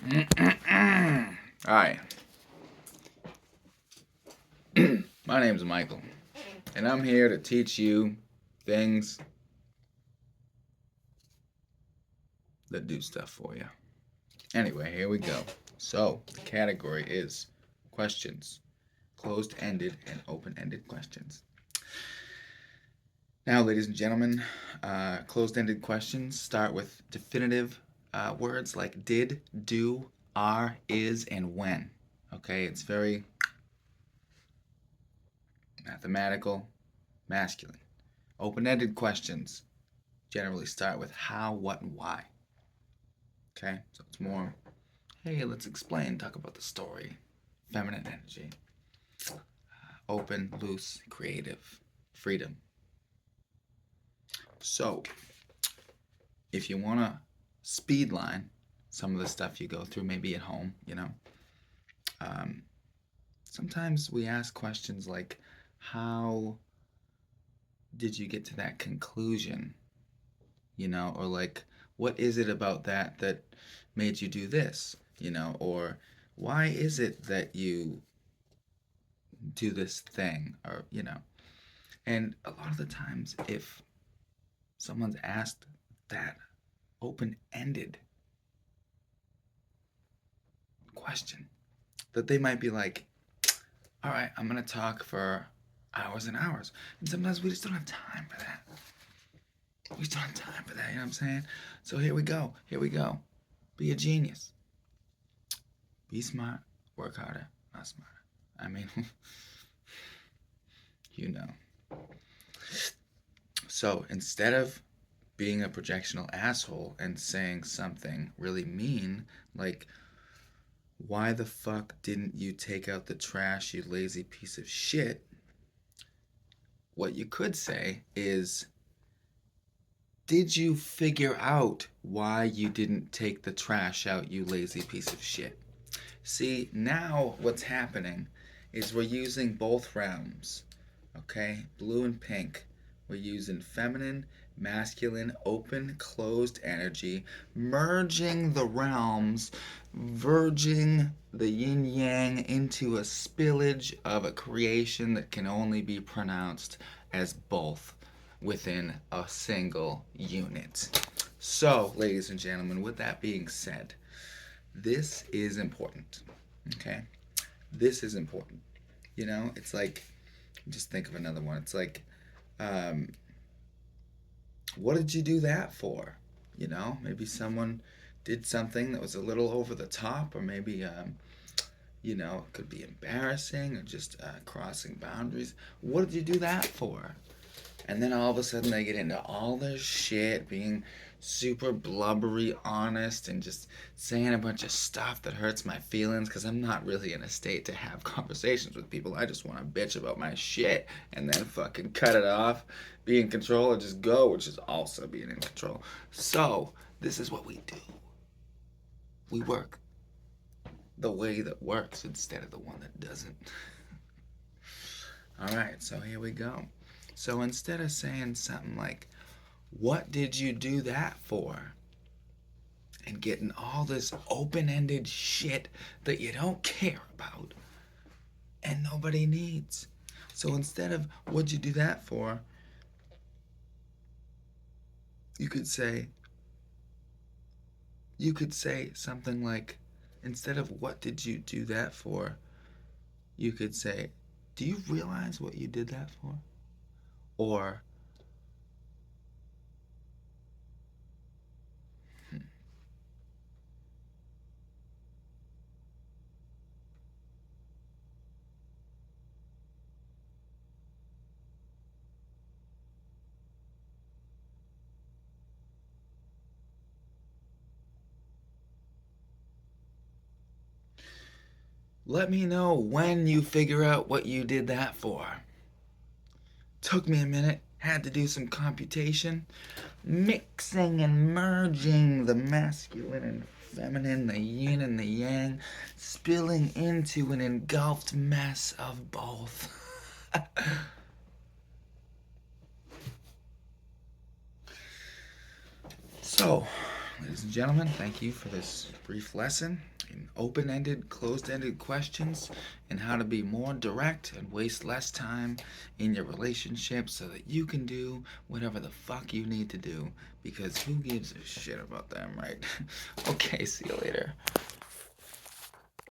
Hi. My name's Michael, and I'm here to teach you things that do stuff for you. Anyway, here we go. So, the category is questions, closed-ended and open-ended questions. Now, ladies and gentlemen, closed-ended questions start with definitive words like did, do, are, is, and when. Okay, it's very mathematical, masculine. Open-ended questions generally start with how, what, and why. Okay, so it's more, hey, let's explain, talk about the story. Feminine energy. Open, loose, creative, freedom. So, if you want to speed line some of the stuff you go through, maybe at home, sometimes we ask questions like, how did you get to that conclusion? Or like, what is it about that made you do this? Or why is it that you do this thing? And a lot of the times, if someone's asked that open-ended question, that they might be like, all right, I'm going to talk for hours and hours. And sometimes we just don't have time for that. We just don't have time for that, you know what I'm saying? So here we go. Be a genius. Be smart. Work harder. Not smarter. I mean, you know. So instead of being a projectional asshole and saying something really mean, like, why the fuck didn't you take out the trash, you lazy piece of shit? What you could say is, did you figure out why you didn't take the trash out, you lazy piece of shit? See, now what's happening is we're using both realms, okay? Blue and pink. We're using feminine, masculine, open, closed energy, merging the realms, verging the yin yang into a spillage of a creation that can only be pronounced as both within a single unit. So, ladies and gentlemen, with that being said, this is important. Okay? This is important. It's like, just think of another one. It's like, what did you do that for? Maybe someone did something that was a little over the top, or maybe, it could be embarrassing or just crossing boundaries. What did you do that for? And then all of a sudden they get into all this shit, being super blubbery, honest, and just saying a bunch of stuff that hurts my feelings because I'm not really in a state to have conversations with people. I just want to bitch about my shit and then fucking cut it off, be in control, and just go, which is also being in control. So, this is what we do. We work the way that works instead of the one that doesn't. Alright, so here we go. So instead of saying something like, what did you do that for? And getting all this open-ended shit that you don't care about and nobody needs. So instead of, what'd you do that for? You could say something like, instead of what did you do that for? You could say, do you realize what you did that for? Or, let me know when you figure out what you did that for. Took me a minute, had to do some computation, mixing and merging the masculine and feminine, the yin and the yang, spilling into an engulfed mess of both. So, ladies and gentlemen, thank you for this brief lesson. open-ended, closed-ended questions, and how to be more direct and waste less time in your relationship so that you can do whatever the fuck you need to do, because who gives a shit about them, right? Okay, see you later.